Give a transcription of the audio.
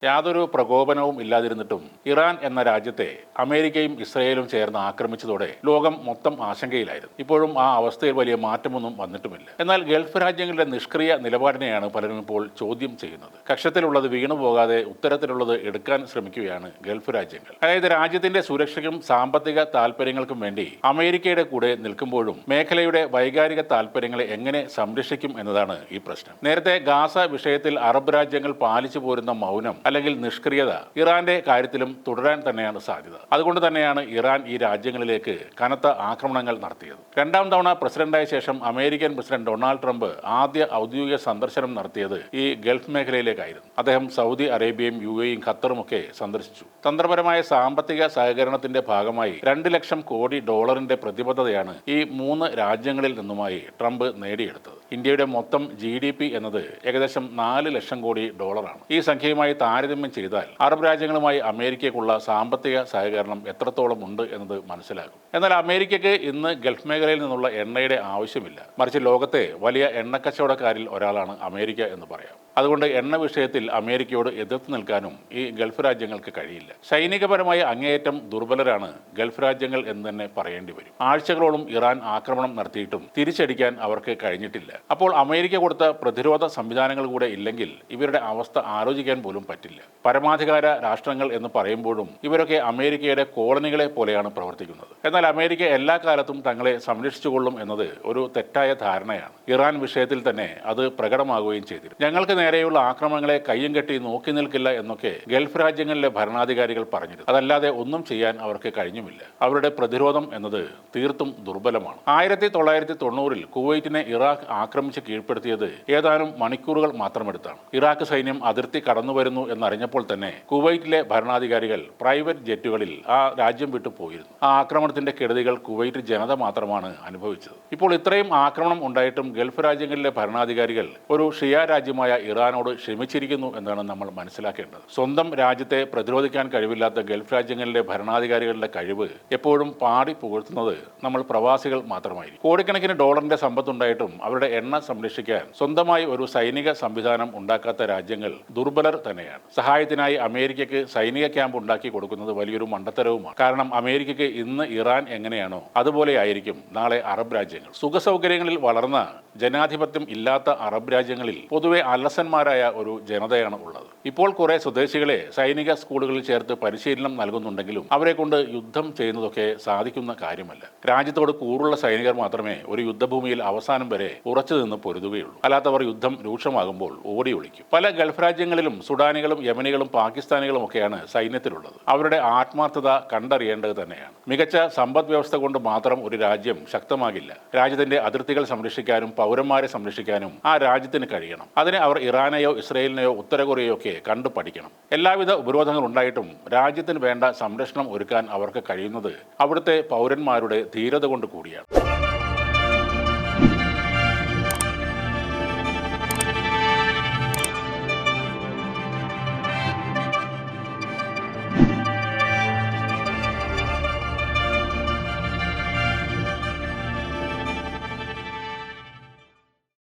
യാതൊരു പ്രകോപനവും ഇല്ലാതിരുന്നിട്ടും ഇറാൻ എന്ന രാജ്യത്തെ അമേരിക്കയും ഇസ്രയേലും ചേർന്ന് ആക്രമിച്ചതോടെ ലോകം മൊത്തം ആശങ്കയിലായിരുന്നു. ഇപ്പോഴും ആ അവസ്ഥയിൽ വലിയ മാറ്റമൊന്നും വന്നിട്ടുമില്ല. എന്നാൽ ഗൾഫ് രാജ്യങ്ങളുടെ നിഷ്ക്രിയ നിലപാടിനെയാണ് പലരും ഇപ്പോൾ ചോദ്യം ചെയ്യുന്നത്. കക്ഷത്തിലുള്ളത് വീണുപോകാതെ ഉത്തരത്തിലുള്ളത് എടുക്കാൻ ശ്രമിക്കുകയാണ് ഗൾഫ് രാജ്യങ്ങൾ. അതായത് രാജ്യത്തിന്റെ സുരക്ഷയ്ക്കും സാമ്പത്തിക താൽപര്യങ്ങൾക്കും വേണ്ടി അമേരിക്കയുടെ കൂടെ നിൽക്കുമ്പോഴും മേഖലയുടെ വൈകാരിക താൽപര്യങ്ങളെ എങ്ങനെ സംരക്ഷിക്കും എന്നതാണ് ഈ പ്രശ്നം. നേരത്തെ ഗാസ വിഷയത്തിൽ അറബ് രാജ്യങ്ങൾ പാലിച്ചു പോരുന്ന മൗനം അല്ലെങ്കിൽ നിഷ്ക്രിയത ഇറാന്റെ കാര്യത്തിലും തുടരാൻ തന്നെയാണ് സാധ്യത. അതുകൊണ്ട് തന്നെയാണ് ഇറാൻ ഈ രാജ്യങ്ങളിലേക്ക് കനത്ത ആക്രമണങ്ങൾ നടത്തിയത്. രണ്ടാം തവണ പ്രസിഡന്റായ ശേഷം അമേരിക്കൻ പ്രസിഡന്റ് ഡൊണാൾഡ് ട്രംപ് ആദ്യ ഔദ്യോഗിക സന്ദർശനം നടത്തിയത് ഈ ഗൾഫ് മേഖലയിലേക്കായിരുന്നു. അദ്ദേഹം സൗദി അറേബ്യയും UAEയും ഖത്തറും ഒക്കെ സന്ദർശിച്ചു. തന്ത്രപരമായ സാമ്പത്തിക സഹകരണത്തിന്റെ ഭാഗമായി 2 ലക്ഷം കോടി ഡോളറിന്റെ പ്രതിബദ്ധതയാണ് ഈ 3 രാജ്യങ്ങളിൽ നിന്നുമായി ട്രംപ് നേടിയെടുത്തത്. ഇന്ത്യയുടെ മൊത്തം GDP എന്നത് ഏകദേശം 4 ലക്ഷം കോടി ഡോളറാണ്. ഈ സംഖ്യയുമായി താരതമ്യം ചെയ്താൽ അറബ് രാജ്യങ്ങളുമായി അമേരിക്കയ്ക്കുള്ള സാമ്പത്തിക സഹകരണം എത്രത്തോളം ഉണ്ട് എന്നത് മനസ്സിലാകും. എന്നാൽ അമേരിക്കയ്ക്ക് ഇന്ന് ഗൾഫ് മേഖലയിൽ നിന്നുള്ള എണ്ണയുടെ ആവശ്യമില്ല. മറിച്ച് ലോകത്തെ വലിയ എണ്ണക്കച്ചവടക്കാരിൽ ഒരാളാണ് അമേരിക്ക എന്ന് പറയാം. അതുകൊണ്ട് എണ്ണ വിഷയത്തിൽ അമേരിക്കയോട് എതിർത്ത് നിൽക്കാനും ഈ ഗൾഫ് രാജ്യങ്ങൾക്ക് കഴിയില്ല. സൈനികപരമായി അങ്ങേയറ്റം ദുർബലരാണ് ഗൾഫ് രാജ്യങ്ങൾ എന്ന് തന്നെ പറയേണ്ടി വരും. ആഴ്ചകളോളം ഇറാൻ ആക്രമണം നടത്തിയിട്ടും തിരിച്ചടിക്കാൻ അവർക്ക് കഴിഞ്ഞിട്ടില്ല. അപ്പോൾ അമേരിക്ക കൊടുത്ത പ്രതിരോധ സംവിധാനങ്ങൾ കൂടെ ഇല്ലെങ്കിൽ ഇവരുടെ അവസ്ഥ ആലോചിക്കാൻ പോലും പറ്റില്ല. പരമാധികാര രാഷ്ട്രങ്ങൾ എന്ന് പറയുമ്പോഴും ഇവരൊക്കെ അമേരിക്കയുടെ കോളനികളെ പോലെയാണ് പ്രവർത്തിക്കുന്നത്. എന്നാൽ അമേരിക്ക എല്ലാ കാലത്തും തങ്ങളെ സംരക്ഷിച്ചുകൊള്ളും എന്നത് ഒരു തെറ്റായ ധാരണയാണ്. ഇറാൻ വിഷയത്തിൽ തന്നെ അത് പ്രകടമാകുകയും ചെയ്തിരുന്നു. ഞങ്ങൾക്ക് നേരെയുള്ള ആക്രമണങ്ങളെ കയ്യും കെട്ടി നോക്കി നിൽക്കില്ല എന്നൊക്കെ ഗൾഫ് രാജ്യങ്ങളിലെ ഭരണാധികാരികൾ പറഞ്ഞിരുന്നു. അതല്ലാതെ ഒന്നും ചെയ്യാൻ അവർക്ക് കഴിഞ്ഞുമില്ല. അവരുടെ പ്രതിരോധം എന്നത് തീർത്തും ദുർബലമാണ്. 1990-ൽ കുവൈറ്റിനെ ഇറാഖ് ആക്രമിച്ച് കീഴ്പ്പെടുത്തിയത് ഏതാനും മണിക്കൂറുകൾ മാത്രമെടുത്താണ്. ഇറാഖ് സൈന്യം അതിർത്തി കടന്നുവരുന്നു എന്നറിഞ്ഞപ്പോൾ തന്നെ കുവൈറ്റിലെ ഭരണാധികാരികൾ പ്രൈവറ്റ് ജെറ്റുകളിൽ ആ രാജ്യം വിട്ടു പോയിരുന്നു. ആ ആക്രമണത്തിന്റെ കെടുതികൾ കുവൈറ്റ് ജനത മാത്രമാണ് അനുഭവിച്ചത്. ഇപ്പോൾ ഇത്രയും ആക്രമണം ഉണ്ടായിട്ടും ഗൾഫ് രാജ്യങ്ങളിലെ ഭരണാധികാരികൾ ഒരു ഷിയ രാജ്യമായ ഇറാനോട് ക്ഷമിച്ചിരിക്കുന്നു എന്നാണ് നമ്മൾ മനസ്സിലാക്കേണ്ടത്. സ്വന്തം രാജ്യത്തെ പ്രതിരോധിക്കാൻ കഴിവില്ലാത്ത ഗൾഫ് രാജ്യങ്ങളിലെ ഭരണാധികാരികളുടെ കഴിവ് എപ്പോഴും പാടി പുകഴ്ത്തുന്നത് നമ്മൾ പ്രവാസികൾ മാത്രമായിരിക്കും. കോടിക്കണക്കിന് ഡോളറിന്റെ സമ്പത്തുണ്ടായിട്ടും അവരുടെ എണ്ണ സംരക്ഷിക്കാൻ സ്വന്തമായി ഒരു സൈനിക സംവിധാനം ഉണ്ടാക്കാത്ത രാജ്യങ്ങൾ ദുർബലർ തന്നെയാണ്. സഹായത്തിനായി അമേരിക്കയ്ക്ക് സൈനിക ക്യാമ്പ് ഉണ്ടാക്കി കൊടുക്കുന്നത് വലിയൊരു മണ്ടത്തരവുമാണ്. കാരണം അമേരിക്കയ്ക്ക് ഇന്ന് ഇറാൻ എങ്ങനെയാണോ അതുപോലെ ആയിരിക്കും നാളെ അറബ് രാജ്യങ്ങൾ. സുഖസൗകര്യങ്ങളിൽ വളർന്ന ജനാധിപത്യം ഇല്ലാത്ത അറബ് രാജ്യങ്ങളിൽ പൊതുവെ അലസന്മാരായ ഒരു ജനതയാണ് ഉള്ളത്. ഇപ്പോൾ കുറെ സ്വദേശികളെ സൈനിക സ്കൂളുകളിൽ ചേർത്ത് പരിശീലനം നൽകുന്നുണ്ടെങ്കിലും അവരെ കൊണ്ട് യുദ്ധം ചെയ്യുന്നതൊക്കെ സാധിക്കുന്ന കാര്യമല്ല. രാജ്യത്തോട് കൂറുള്ള സൈനികർ മാത്രമേ ഒരു യുദ്ധഭൂമിയിൽ അവസാനം വരെ ഉറച്ചു നിന്ന് പൊരുതുകയുള്ളൂ. അല്ലാത്തവർ യുദ്ധം രൂക്ഷമാകുമ്പോൾ ഓടി ഒളിക്കും. പല ഗൾഫ് രാജ്യങ്ങളിലും സുഡാനികളും യമനികളും പാകിസ്ഥാനികളും ഒക്കെയാണ് സൈന്യത്തിലുള്ളത്. അവരുടെ ആത്മാർത്ഥത കണ്ടറിയേണ്ടത് തന്നെയാണ്. മികച്ച സമ്പദ് വ്യവസ്ഥ കൊണ്ട് മാത്രം ഒരു രാജ്യം ശക്തമാകില്ല. രാജ്യത്തിന്റെ അതിർത്തികൾ സംരക്ഷിക്കാനും പൗരന്മാരെ സംരക്ഷിക്കാനും ആ രാജ്യത്തിന് കഴിയണം. അതിന് അവർ ഇറാനെയോ ഇസ്രയേലിനെയോ ഉത്തര കൊറിയയോ ഒക്കെ കണ്ടു പഠിക്കണം. എല്ലാവിധ ഉപരോധങ്ങൾ ഉണ്ടായിട്ടും രാജ്യത്തിന് വേണ്ട സംരക്ഷണം ഒരുക്കാൻ അവർക്ക് കഴിയുന്നത് അവിടുത്തെ പൗരന്മാരുടെ ധീരത കൊണ്ട് കൂടിയാണ്.